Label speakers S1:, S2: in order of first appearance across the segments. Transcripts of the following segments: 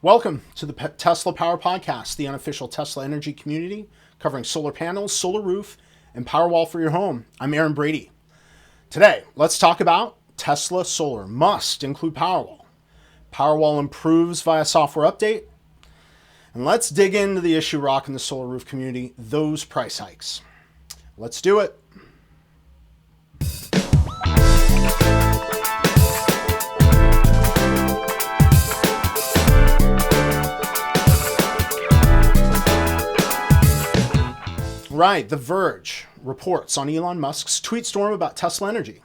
S1: Welcome to the Tesla Power Podcast, the unofficial Tesla energy community covering solar panels, solar roof, and Powerwall for your home. I'm Aaron Brady. Today, let's talk about Tesla Solar must include Powerwall. Powerwall improves via software update. And let's dig into the issue rocking the solar roof community, those price hikes. Let's do it. Right, The Verge reports on Elon Musk's tweet storm about Tesla Energy.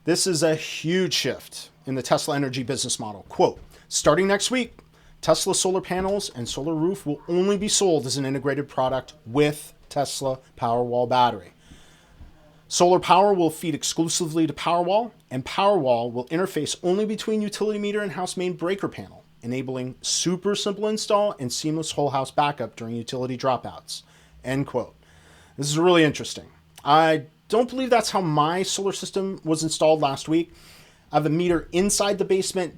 S1: This is a huge shift in the Tesla Energy business model. Quote, starting next week, Tesla solar panels and solar roof will only be sold as an integrated product with Tesla Powerwall battery. Solar power will feed exclusively to Powerwall, and Powerwall will interface only between utility meter and house main breaker panel, enabling super simple install and seamless whole house backup during utility dropouts. End quote. This is really interesting. I don't believe that's how my solar system was installed last week. I have a meter inside the basement,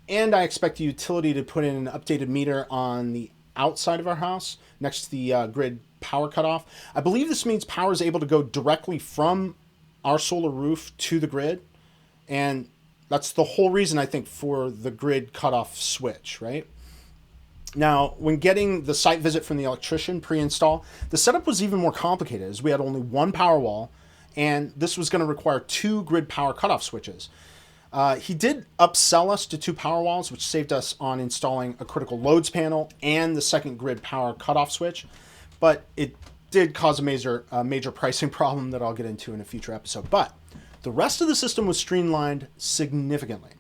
S1: and I expect the utility to put in an updated meter on the outside of our house next to the grid power cutoff. I believe this means power is able to go directly from our solar roof to the grid, and that's the whole reason, I think, for the grid cutoff switch, right? Now, when getting the site visit from the electrician pre-install, the setup was even more complicated as we had only one Powerwall, and this was going to require two grid power cutoff switches. He did upsell us to two Powerwalls, which saved us on installing a critical loads panel and the second grid power cutoff switch, but it did cause a major pricing problem that I'll get into in a future episode. But the rest of the system was streamlined significantly.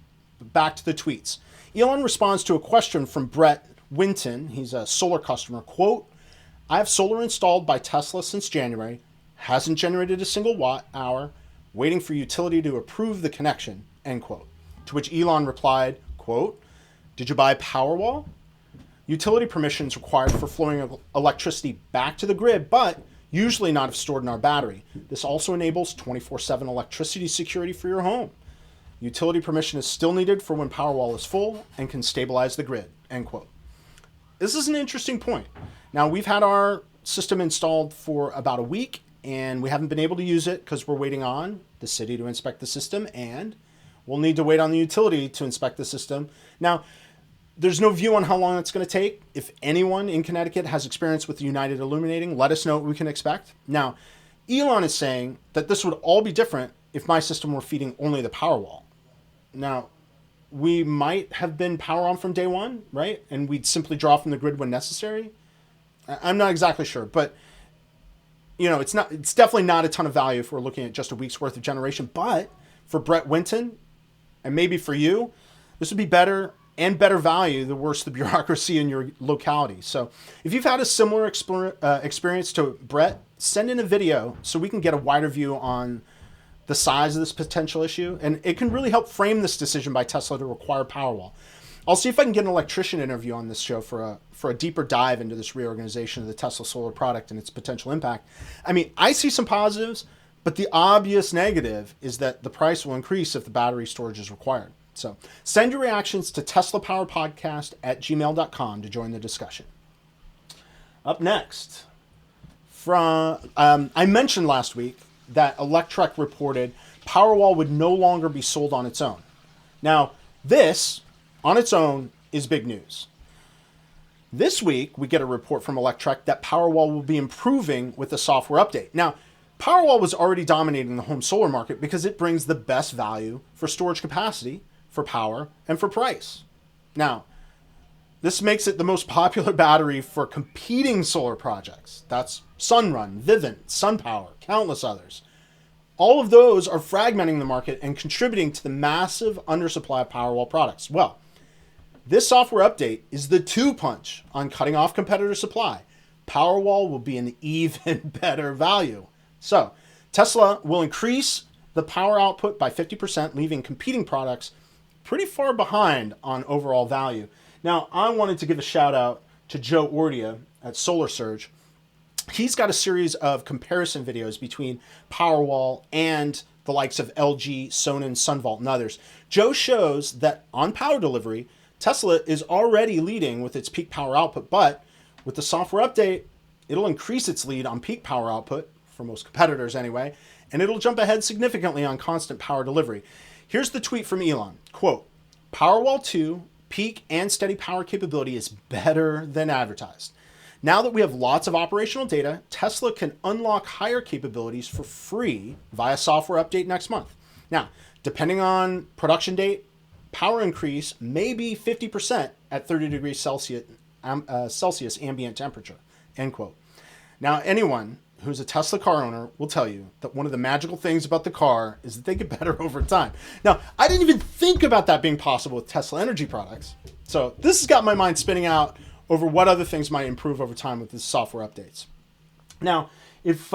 S1: Back to the tweets. Elon responds to a question from Brett Winton, he's a solar customer, quote, I have solar installed by Tesla since January, hasn't generated a single watt hour, waiting for utility to approve the connection, end quote. To which Elon replied, quote, did you buy Powerwall? Utility permissions required for flowing electricity back to the grid, but usually not if stored in our battery. This also enables 24/7 electricity security for your home. Utility permission is still needed for when Powerwall is full and can stabilize the grid, end quote. This is an interesting point. Now, we've had our system installed for about a week, and we haven't been able to use it because we're waiting on the city to inspect the system, and we'll need to wait on the utility to inspect the system. Now, there's no view on how long it's going to take. If anyone in Connecticut has experience with United Illuminating, let us know what we can expect. Now, Elon is saying that this would all be different if my system were feeding only the Powerwall. Now, we might have been power on from day one, right? And we'd simply draw from the grid when necessary. I'm not exactly sure, but it's definitely not a ton of value if we're looking at just a week's worth of generation. But for Brett Winton, and maybe for you, this would be better value the worse the bureaucracy in your locality. So if you've had a similar experience to Brett, send in a video so we can get a wider view on the size of this potential issue, and it can really help frame this decision by Tesla to require Powerwall. I'll see if I can get an electrician interview on this show for a deeper dive into this reorganization of the Tesla solar product and its potential impact. I mean, I see some positives, but the obvious negative is that the price will increase if the battery storage is required. So send your reactions to teslapowerpodcast@gmail.com to join the discussion. Up next, I mentioned last week that Electrek reported Powerwall would no longer be sold on its own. Now, this, on its own, is big news. This week, we get a report from Electrek that Powerwall will be improving with the software update. Now, Powerwall was already dominating the home solar market because it brings the best value for storage capacity, for power, and for price. Now, this makes it the most popular battery for competing solar projects. That's Sunrun, Vivint, SunPower, countless others. All of those are fragmenting the market and contributing to the massive undersupply of Powerwall products. Well, this software update is the two-punch on cutting off competitor supply. Powerwall will be an even better value. So, Tesla will increase the power output by 50%, leaving competing products pretty far behind on overall value. Now, I wanted to give a shout out to Joe Ordia at Solar Surge. He's got a series of comparison videos between Powerwall and the likes of LG, Sonnen, SunVault, and others. Joe shows that on power delivery, Tesla is already leading with its peak power output, but with the software update, it'll increase its lead on peak power output, for most competitors anyway, and it'll jump ahead significantly on constant power delivery. Here's the tweet from Elon, quote, Powerwall 2 peak and steady power capability is better than advertised. Now that we have lots of operational data, Tesla can unlock higher capabilities for free via software update next month. Now, depending on production date, power increase may be 50% at 30 degrees Celsius ambient temperature, end quote. Now, anyone who's a Tesla car owner will tell you that one of the magical things about the car is that they get better over time. Now, I didn't even think about that being possible with Tesla energy products. So this has got my mind spinning out over what other things might improve over time with the software updates. Now, if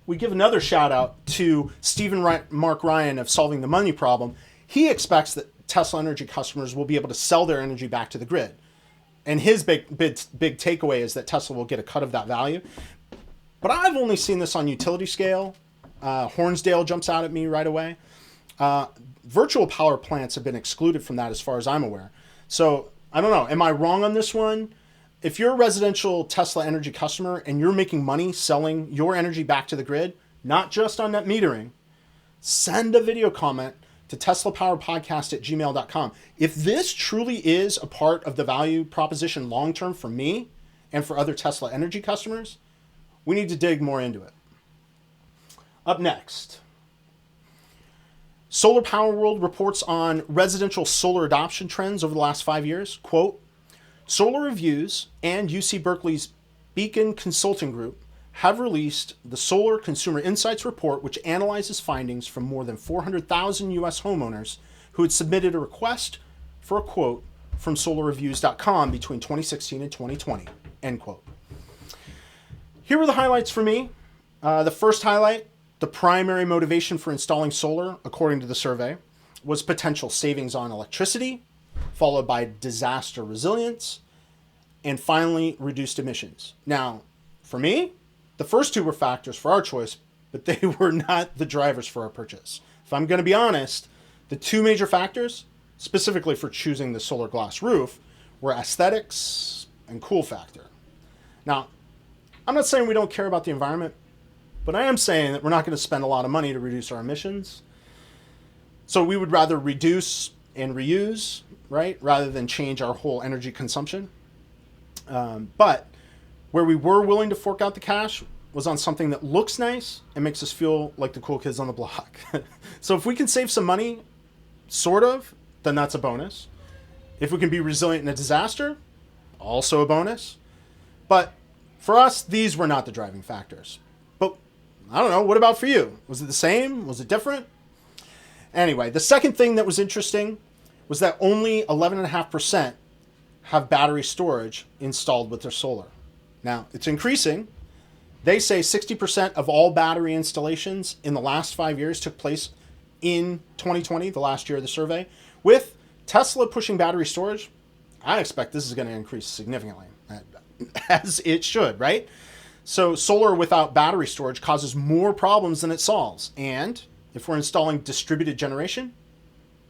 S1: we give another shout out to Stephen Mark Ryan of Solving the Money Problem, he expects that Tesla energy customers will be able to sell their energy back to the grid. And his big takeaway is that Tesla will get a cut of that value. But I've only seen this on utility scale. Hornsdale jumps out at me right away. Virtual power plants have been excluded from that as far as I'm aware. So I don't know. Am I wrong on this one? If you're a residential Tesla energy customer and you're making money selling your energy back to the grid, not just on net metering, send a video comment to teslapowerpodcast@gmail.com. If this truly is a part of the value proposition long-term for me and for other Tesla energy customers, we need to dig more into it. Up next, Solar Power World reports on residential solar adoption trends over the last 5 years. Quote, Solar Reviews and UC Berkeley's Beacon Consulting Group have released the Solar Consumer Insights Report, which analyzes findings from more than 400,000 U.S. homeowners who had submitted a request for a quote from solarreviews.com between 2016 and 2020, end quote. Here are the highlights for me. The first highlight, the primary motivation for installing solar, according to the survey, was potential savings on electricity, followed by disaster resilience, and finally, reduced emissions. Now, for me, the first two were factors for our choice, but they were not the drivers for our purchase. If I'm going to be honest, the two major factors, specifically for choosing the solar glass roof, were aesthetics and cool factor. Now, I'm not saying we don't care about the environment, but I am saying that we're not going to spend a lot of money to reduce our emissions. So we would rather reduce and reuse, right, rather than change our whole energy consumption. But where we were willing to fork out the cash was on something that looks nice and makes us feel like the cool kids on the block. So if we can save some money, sort of, then that's a bonus. If we can be resilient in a disaster, also a bonus. But for us, these were not the driving factors. But I don't know, what about for you? Was it the same? Was it different? Anyway, the second thing that was interesting was that only 11.5% have battery storage installed with their solar. Now, it's increasing. They say 60% of all battery installations in the last 5 years took place in 2020, the last year of the survey. With Tesla pushing battery storage, I expect this is going to increase significantly, as it should, right? So solar without battery storage causes more problems than it solves. And if we're installing distributed generation,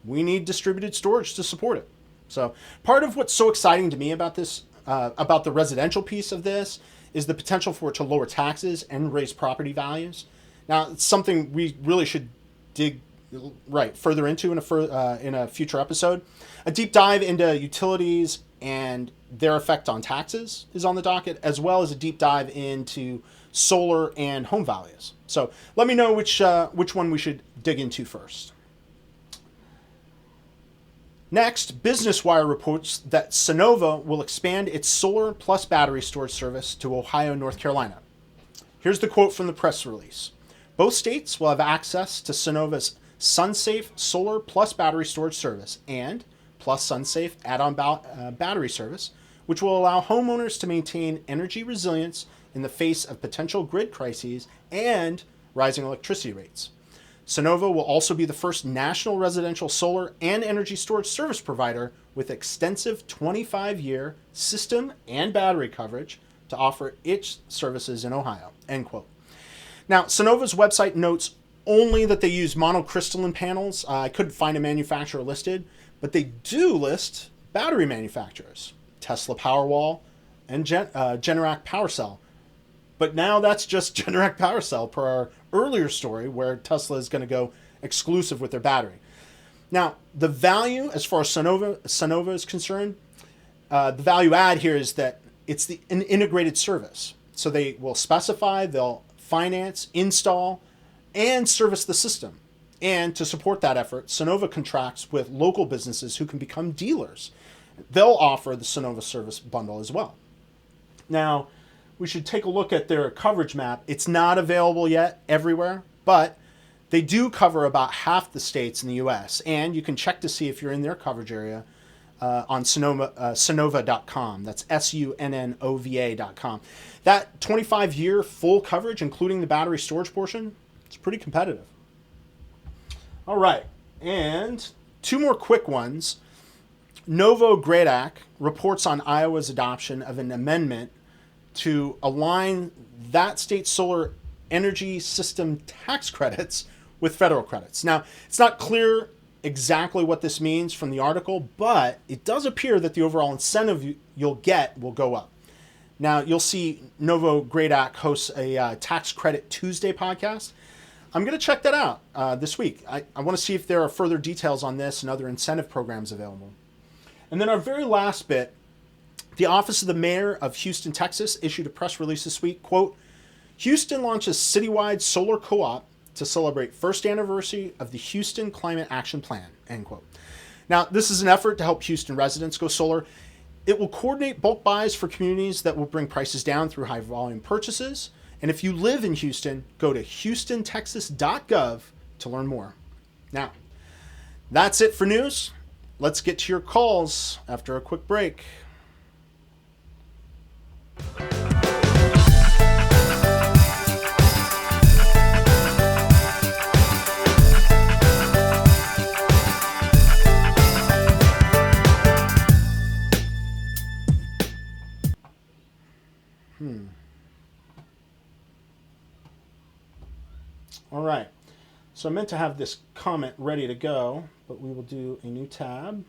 S1: we need distributed storage to support it. So part of what's so exciting to me about this, about the residential piece of this, is the potential for it to lower taxes and raise property values. Now, it's something we really should dig further into in a future episode. A deep dive into utilities and their effect on taxes is on the docket, as well as a deep dive into solar and home values. So let me know which one we should dig into first. Next, Business Wire reports that Sonova will expand its solar plus battery storage service to Ohio and North Carolina. Here's the quote from the press release. Both states will have access to Sonova's SunSafe solar plus battery storage service and plus SunSafe add-on battery service, which will allow homeowners to maintain energy resilience in the face of potential grid crises and rising electricity rates. Sonova will also be the first national residential solar and energy storage service provider with extensive 25-year system and battery coverage to offer its services in Ohio, end quote. Now, Sonova's website notes only that they use monocrystalline panels. I couldn't find a manufacturer listed, but they do list battery manufacturers, Tesla Powerwall and Generac PowerCell. But now that's just Generac PowerCell per our earlier story where Tesla is going to go exclusive with their battery. Now, the value as far as Sonova is concerned, the value add here is that it's an integrated service. So they will specify, they'll finance, install, and service the system. And to support that effort, Sonova contracts with local businesses who can become dealers. They'll offer the Sonova service bundle as well. Now, we should take a look at their coverage map. It's not available yet everywhere, but they do cover about half the states in the U.S., and you can check to see if you're in their coverage area on Sonova.com. That's Sunnova.com. That 25-year full coverage, including the battery storage portion, it's pretty competitive. All right, and two more quick ones. Novogradac reports on Iowa's adoption of an amendment to align that state's solar energy system tax credits with federal credits. Now, it's not clear exactly what this means from the article, but it does appear that the overall incentive you'll get will go up. Now, you'll see Novogradac hosts a Tax Credit Tuesday podcast. I'm going to check that out this week. I want to see if there are further details on this and other incentive programs available. And then our very last bit, the Office of the Mayor of Houston, Texas, issued a press release this week. Quote, Houston launches citywide solar co-op to celebrate first anniversary of the Houston Climate Action Plan, end quote. Now, this is an effort to help Houston residents go solar. It will coordinate bulk buys for communities that will bring prices down through high volume purchases. And if you live in Houston, go to houstontexas.gov to learn more. Now, that's it for news. Let's get to your calls after a quick break. All right. So I meant to have this comment ready to go, but we will do a new tab. And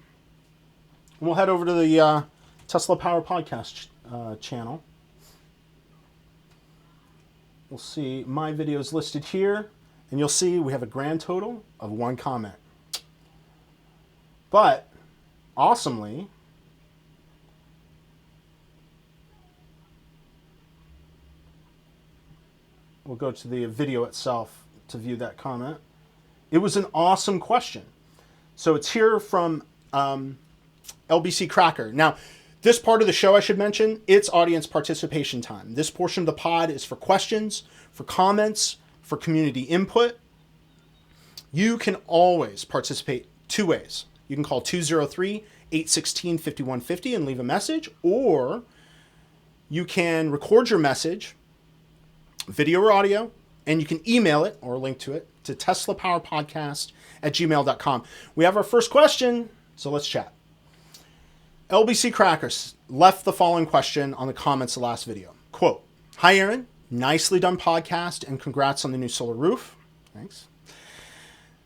S1: we'll head over to the Tesla Power Podcast channel. We'll see my videos listed here, and you'll see we have a grand total of 1 comment. But, awesomely, we'll go to the video itself to view that comment. It was an awesome question. So it's here from LBC Cracker. Now, this part of the show, I should mention, it's audience participation time. This portion of the pod is for questions, for comments, for community input. You can always participate 2 ways. You can call 203-816-5150 and leave a message, or you can record your message, video or audio, and you can email it or link to it to teslapowerpodcast@gmail.com. We have our first question, so let's chat. LBC Crackers left the following question on the comments of the last video. Quote, Hi, Aaron. Nicely done podcast, and congrats on the new solar roof. Thanks.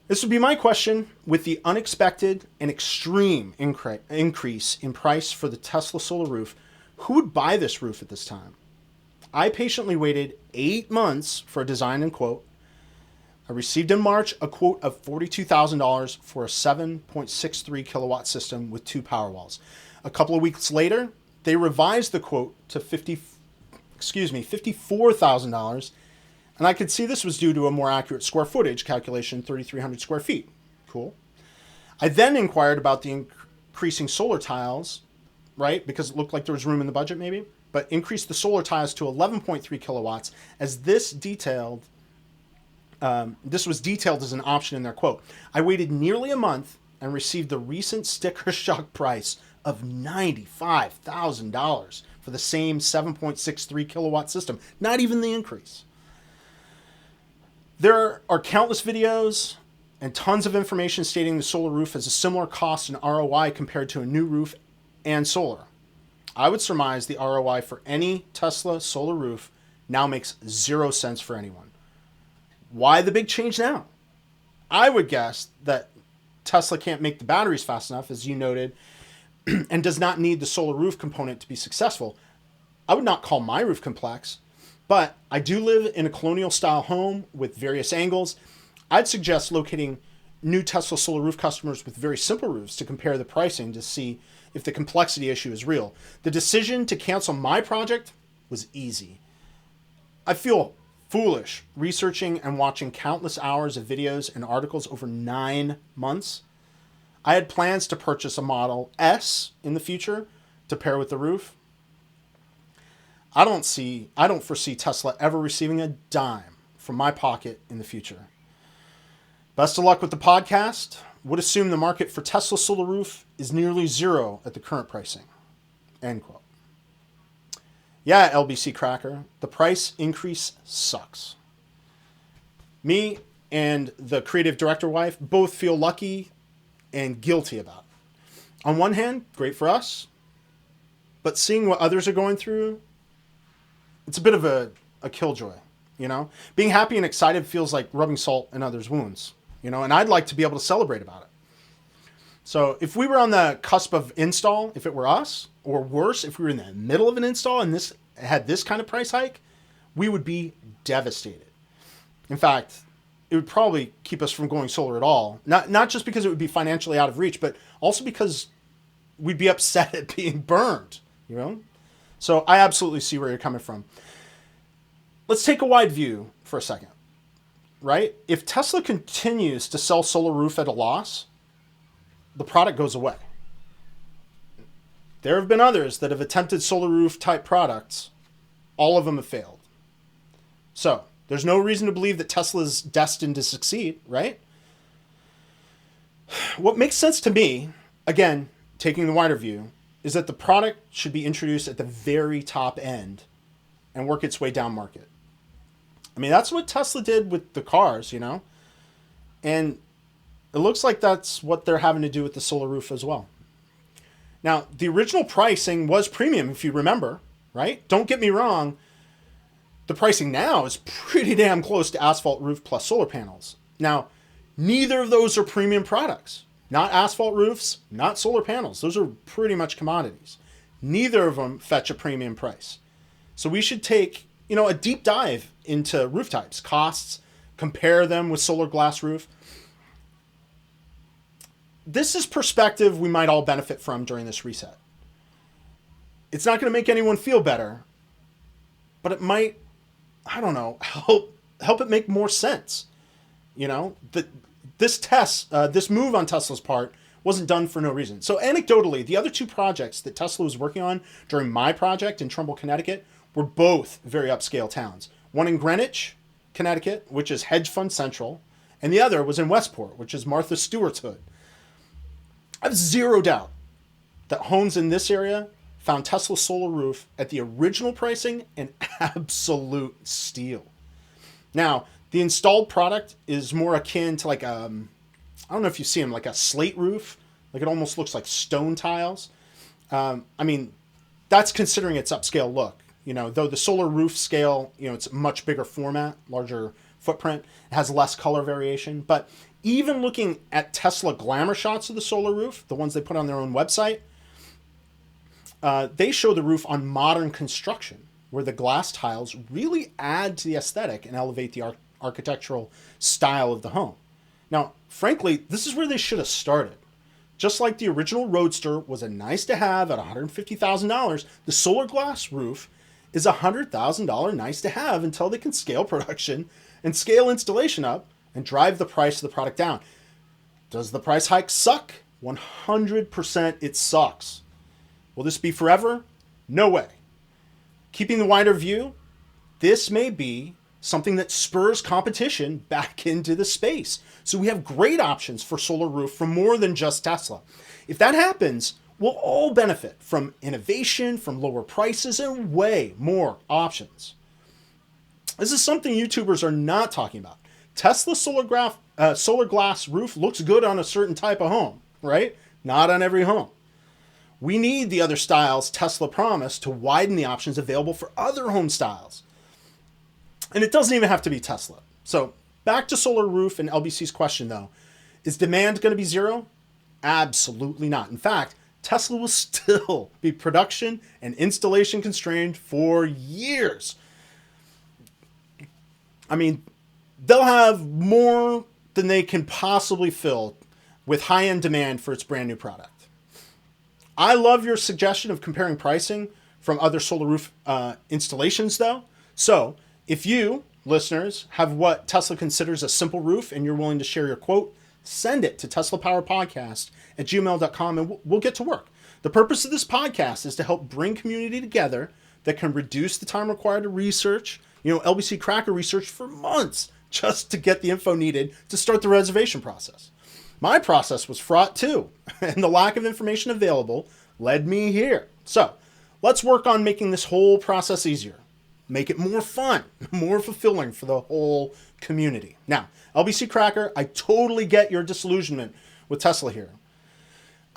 S1: This would be my question. With the unexpected and extreme increase in price for the Tesla solar roof, who would buy this roof at this time? I patiently waited 8 months for a design and quote. I received in March a quote of $42,000 for a 7.63 kilowatt system with 2 Powerwalls. A couple of weeks later, they revised the quote to $54,000, and I could see this was due to a more accurate square footage calculation, 3,300 square feet. Cool. I then inquired about the increasing solar tiles, right, because it looked like there was room in the budget maybe, but increased the solar tiles to 11.3 kilowatts as this was detailed as an option in their quote. I waited nearly a month and received the recent sticker shock price of $95,000 for the same 7.63 kilowatt system. Not even the increase. There are countless videos and tons of information stating the solar roof has a similar cost and ROI compared to a new roof and solar. I would surmise the ROI for any Tesla solar roof now makes 0 sense for anyone. Why the big change now? I would guess that Tesla can't make the batteries fast enough, as you noted, and does not need the solar roof component to be successful. I would not call my roof complex, but I do live in a colonial style home with various angles. I'd suggest locating new Tesla solar roof customers with very simple roofs to compare the pricing to see if the complexity issue is real. The decision to cancel my project was easy. I feel foolish researching and watching countless hours of videos and articles over 9 months. I had plans to purchase a Model S in the future to pair with the roof. I don't foresee Tesla ever receiving a dime from my pocket in the future. Best of luck with the podcast. Would assume the market for Tesla solar roof is nearly zero at the current pricing. End quote. Yeah, LBC Cracker, the price increase sucks. Me and the creative director wife both feel lucky and guilty about it. On one hand, great for us, but seeing what others are going through, it's a bit of a killjoy, you know? Being happy and excited feels like rubbing salt in others' wounds, you know, and I'd like to be able to celebrate about it. So if we were on the cusp of install, if it were us, or worse, if we were in the middle of an install and this had this kind of price hike, we would be devastated. In fact, it would probably keep us from going solar at all. Not just because it would be financially out of reach, but also because we'd be upset at being burned, you know? So I absolutely see where you're coming from. Let's take a wide view for a second, right? If Tesla continues to sell solar roof at a loss, the product goes away. There have been others that have attempted solar roof type products. All of them have failed. So there's no reason to believe that Tesla's destined to succeed, right? What makes sense to me, again, taking the wider view, is that the product should be introduced at the very top end and work its way down market. I mean, that's what Tesla did with the cars, you know? And it looks like that's what they're having to do with the solar roof as well. Now, the original pricing was premium, if you remember, right? Don't get me wrong. The pricing now is pretty damn close to asphalt roof plus solar panels. Now, neither of those are premium products. Not asphalt roofs, not solar panels. Those are pretty much commodities. Neither of them fetch a premium price. So we should take, you know, a deep dive into roof types, costs, compare them with solar glass roof. This is perspective we might all benefit from during this reset. It's not going to make anyone feel better, but it might, I don't know, help it make more sense. You know, this move on Tesla's part wasn't done for no reason. So anecdotally, the other two projects that Tesla was working on during my project in Trumbull, Connecticut, were both very upscale towns. One in Greenwich, Connecticut, which is hedge fund central, and the other was in Westport, which is Martha Stewart's hood. I have zero doubt that homes in this area found Tesla solar roof at the original pricing an absolute steal. Now, the installed product is more akin to like I don't know if you see them, like a slate roof. Like it almost looks like stone tiles. I mean, that's considering its upscale look. You know, though the solar roof scale, you know, it's a much bigger format, larger footprint. It has less color variation. But even looking at Tesla glamour shots of the solar roof, the ones they put on their own website, they show the roof on modern construction, where the glass tiles really add to the aesthetic and elevate the architectural style of the home. Now, frankly, this is where they should have started. Just like the original Roadster was a nice to have at $150,000, the solar glass roof is a $100,000 nice to have until they can scale production and scale installation up and drive the price of the product down. Does the price hike suck? 100% it sucks. Will this be forever? No way. Keeping the wider view, this may be something that spurs competition back into the space. So we have great options for solar roof from more than just Tesla. If that happens, we'll all benefit from innovation, from lower prices, and way more options. This is something YouTubers are not talking about. Tesla solar glass roof looks good on a certain type of home, right? Not on every home. We need the other styles Tesla promised to widen the options available for other home styles. And it doesn't even have to be Tesla. So back to solar roof and LBC's question though. Is demand going to be zero? Absolutely not. In fact, Tesla will still be production and installation constrained for years. I mean, they'll have more than they can possibly fill with high-end demand for its brand new product. I love your suggestion of comparing pricing from other solar roof installations, though. So if you, listeners, have what Tesla considers a simple roof and you're willing to share your quote, send it to teslapowerpodcast@gmail.com and we'll get to work. The purpose of this podcast is to help bring community together that can reduce the time required to research, LBC Cracker research for months just to get the info needed to start the reservation process. My process was fraught too, and the lack of information available led me here. So let's work on making this whole process easier. Make it more fun, more fulfilling for the whole community. Now, LBC Cracker, I totally get your disillusionment with Tesla here.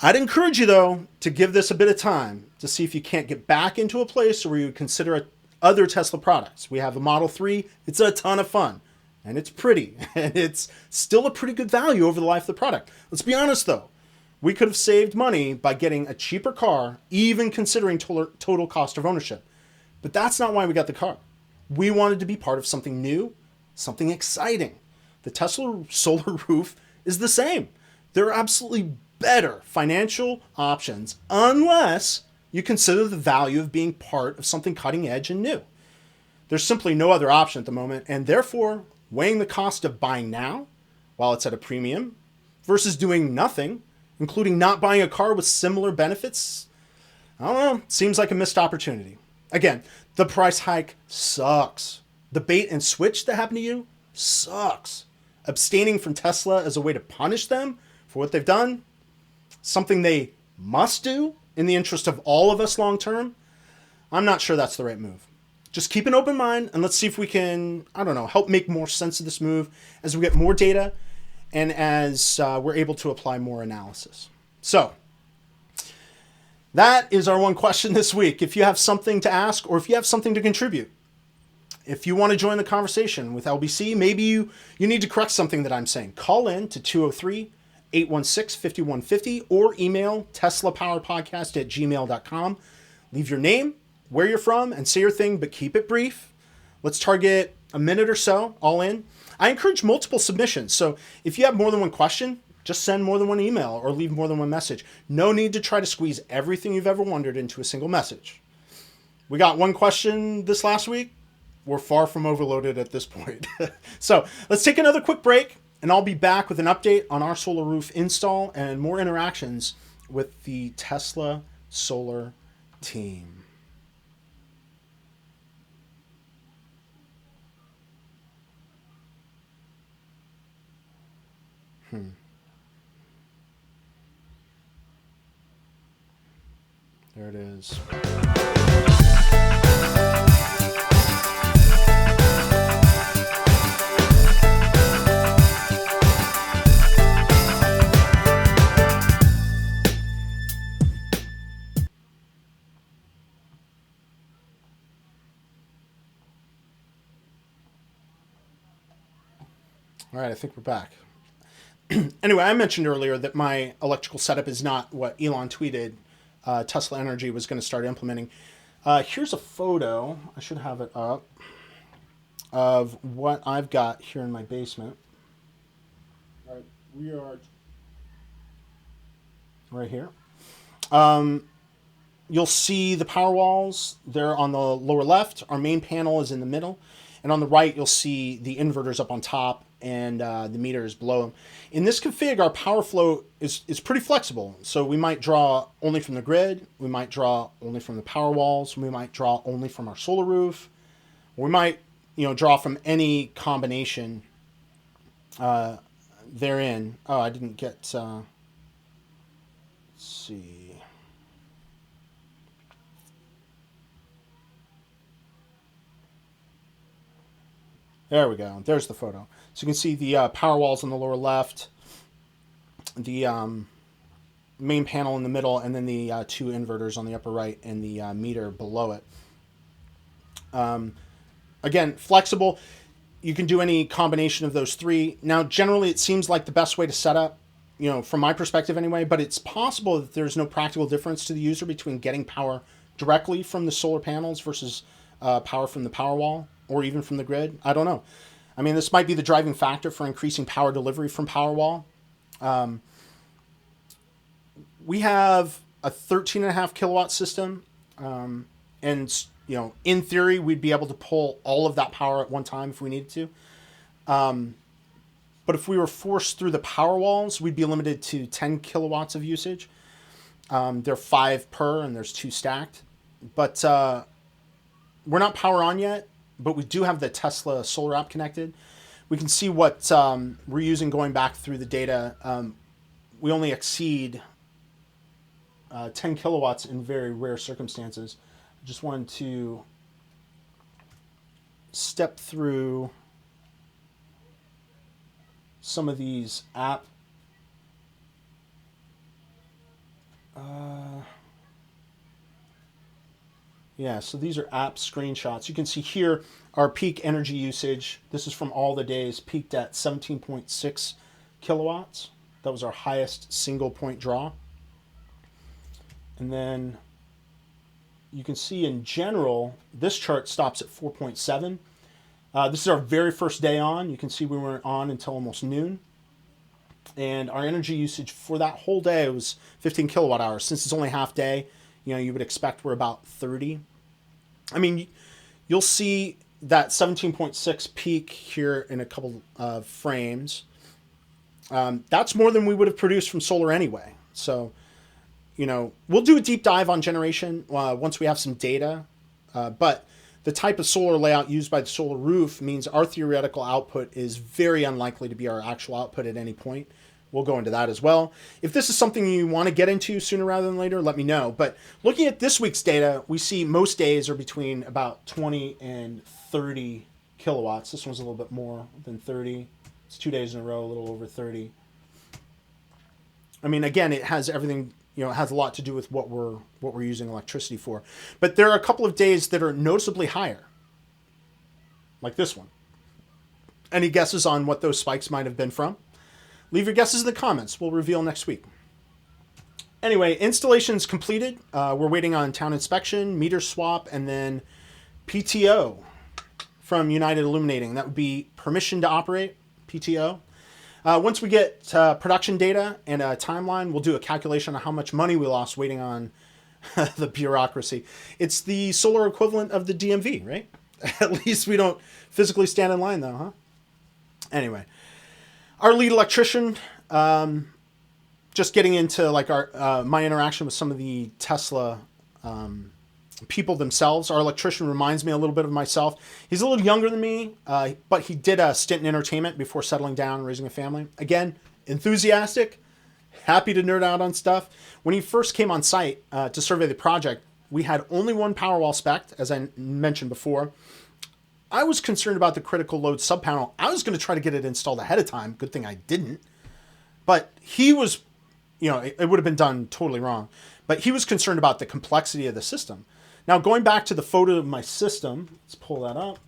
S1: I'd encourage you, though, to give this a bit of time to see if you can't get back into a place where you would consider other Tesla products. We have a Model 3. It's a ton of fun, and it's pretty, and it's still a pretty good value over the life of the product. Let's be honest, though. We could have saved money by getting a cheaper car, even considering total cost of ownership. But that's not why we got the car. We wanted to be part of something new, something exciting. The Tesla solar roof is the same. There are absolutely better financial options unless you consider the value of being part of something cutting edge and new. There's simply no other option at the moment, and therefore weighing the cost of buying now while it's at a premium versus doing nothing, including not buying a car with similar benefits, I don't know, seems like a missed opportunity. Again, the price hike sucks. The bait and switch that happened to you sucks. Abstaining from Tesla as a way to punish them for what they've done, something they must do in the interest of all of us long term, I'm not sure that's the right move. Just keep an open mind and let's see if we can, help make more sense of this move as we get more data and as we're able to apply more analysis. So that is our one question this week. If you have something to ask or if you have something to contribute, if you want to join the conversation with LBC, maybe you need to correct something that I'm saying, call in to 203-816-5150 or email teslapowerpodcast@gmail.com. Leave your name, where you're from, and say your thing, but keep it brief. Let's target a minute or so, all in. I encourage multiple submissions. So if you have more than one question, just send more than one email or leave more than one message. No need to try to squeeze everything you've ever wondered into a single message. We got one question this last week. We're far from overloaded at this point. So let's take another quick break, and I'll be back with an update on our solar roof install and more interactions with the Tesla solar team. There it is. All right, I think we're back. Anyway, I mentioned earlier that my electrical setup is not what Elon tweeted Tesla Energy was going to start implementing. Here's a photo, I should have it up, of what I've got here in my basement. All right, we are right here. You'll see the power walls. They're on the lower left. Our main panel is in the middle. And on the right, you'll see the inverters up on top and the meters below them. In this config, our power flow is pretty flexible. So we might draw only from the grid. We might draw only from the power walls. We might draw only from our solar roof. We might, draw from any combination therein. Oh, I didn't get, let's see. There we go. There's the photo. So you can see the power walls on the lower left, the main panel in the middle, and then the two inverters on the upper right and the meter below it. Again, flexible. You can do any combination of those three. Now, generally, it seems like the best way to set up from my perspective anyway, but it's possible that there's no practical difference to the user between getting power directly from the solar panels versus power from the Powerwall or even from the grid. I don't know. I mean, this might be the driving factor for increasing power delivery from Powerwall. We have a 13.5 kilowatt system, and in theory, we'd be able to pull all of that power at one time if we needed to. But if we were forced through the Powerwalls, we'd be limited to 10 kilowatts of usage. They're 5 per, and there's 2 stacked. But we're not power on yet, but we do have the Tesla solar app connected. We can see what we're using going back through the data. We only exceed 10 kilowatts in very rare circumstances. I just wanted to step through some of these app so these are app screenshots. You can see here our peak energy usage. This is from all the days, peaked at 17.6 kilowatts. That was our highest single point draw. And then you can see in general, this chart stops at 4.7. This is our very first day on. You can see we weren't on until almost noon. And our energy usage for that whole day was 15 kilowatt hours. Since it's only half day, you would expect we're about 30. I mean, you'll see that 17.6 peak here in a couple of frames. That's more than we would have produced from solar anyway. So, we'll do a deep dive on generation once we have some data. But the type of solar layout used by the solar roof means our theoretical output is very unlikely to be our actual output at any point. We'll go into that as well. If this is something you want to get into sooner rather than later, let me know. But looking at this week's data, we see most days are between about 20 and 30 kilowatts. This one's a little bit more than 30. It's 2 days in a row, a little over 30. I mean, again, it has everything, it has a lot to do with what we're using electricity for. But there are a couple of days that are noticeably higher, like this one. Any guesses on what those spikes might have been from? Leave your guesses in the comments. We'll reveal next week. Anyway, installation's completed. We're waiting on town inspection, meter swap, and then PTO from United Illuminating. That would be permission to operate, PTO. Once we get production data and a timeline, we'll do a calculation on how much money we lost waiting on the bureaucracy. It's the solar equivalent of the DMV, right? At least we don't physically stand in line, though, huh? Anyway, our lead electrician, just getting into like my interaction with some of the Tesla people themselves. Our electrician reminds me a little bit of myself. He's a little younger than me, but he did a stint in entertainment before settling down and raising a family. Again, enthusiastic, happy to nerd out on stuff. When he first came on site to survey the project, we had only one Powerwall spec'd, as I mentioned before. I was concerned about the critical load subpanel. I was going to try to get it installed ahead of time. Good thing I didn't. But he was, it would have been done totally wrong. But he was concerned about the complexity of the system. Now, going back to the photo of my system, let's pull that up.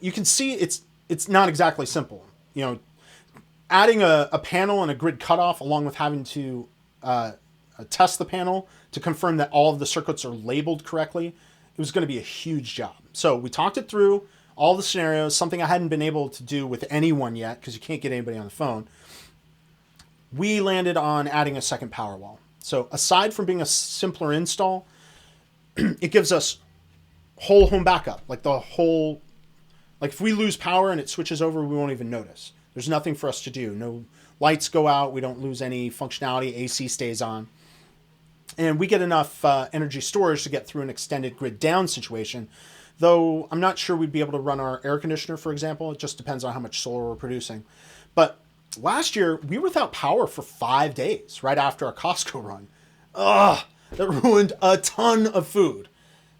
S1: You can see it's not exactly simple. Adding a panel and a grid cutoff, along with having to test the panel to confirm that all of the circuits are labeled correctly, it was going to be a huge job. So we talked it through, all the scenarios, something I hadn't been able to do with anyone yet because you can't get anybody on the phone. We landed on adding a second Powerwall. So aside from being a simpler install, it gives us whole home backup. Like if we lose power and it switches over, we won't even notice. There's nothing for us to do. No lights go out. We don't lose any functionality. AC stays on. And we get enough energy storage to get through an extended grid down situation. Though I'm not sure we'd be able to run our air conditioner, for example. It just depends on how much solar we're producing. But last year, we were without power for 5 days right after our Costco run. Ugh, that ruined a ton of food.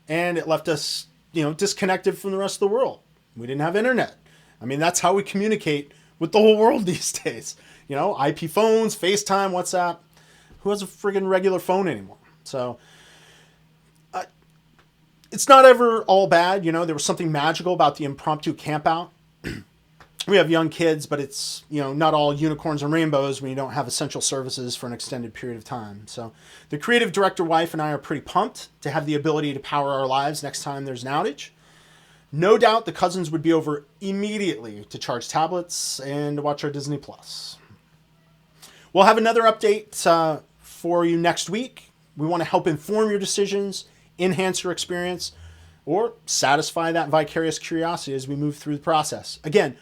S1: And it left us, disconnected from the rest of the world. We didn't have internet. I mean, that's how we communicate with the whole world these days. IP phones, FaceTime, WhatsApp. Who has a friggin' regular phone anymore? So it's not ever all bad. There was something magical about the impromptu camp out. we have young kids, but it's, not all unicorns and rainbows when you don't have essential services for an extended period of time. So the creative director wife and I are pretty pumped to have the ability to power our lives next time there's an outage. No doubt the cousins would be over immediately to charge tablets and to watch our Disney Plus. We'll have another update for you next week. We want to help inform your decisions, enhance your experience, or satisfy that vicarious curiosity as we move through the process. Again,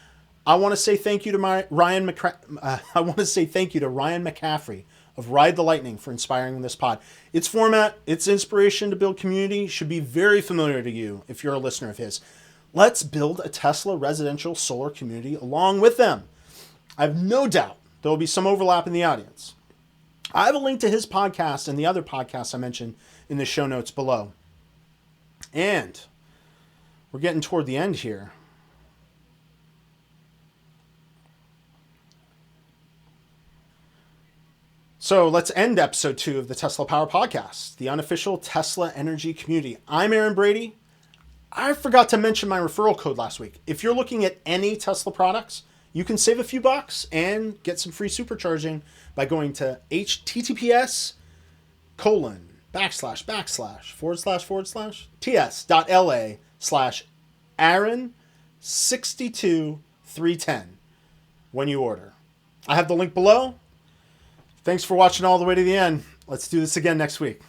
S1: I want to say thank you to Ryan McCaffrey of Ride the Lightning for inspiring this pod. Its format, its inspiration to build community should be very familiar to you if you're a listener of his. Let's build a Tesla residential solar community along with them. I have no doubt there will be some overlap in the audience. I have a link to his podcast and the other podcasts I mentioned in the show notes below. And we're getting toward the end here. So let's end episode 2 of the Tesla Power Podcast, the unofficial Tesla energy community. I'm Aaron Brady. I forgot to mention my referral code last week. If you're looking at any Tesla products, you can save a few bucks and get some free supercharging by going to https://ts.la/Aaron62310 when you order. I have the link below. Thanks for watching all the way to the end. Let's do this again next week.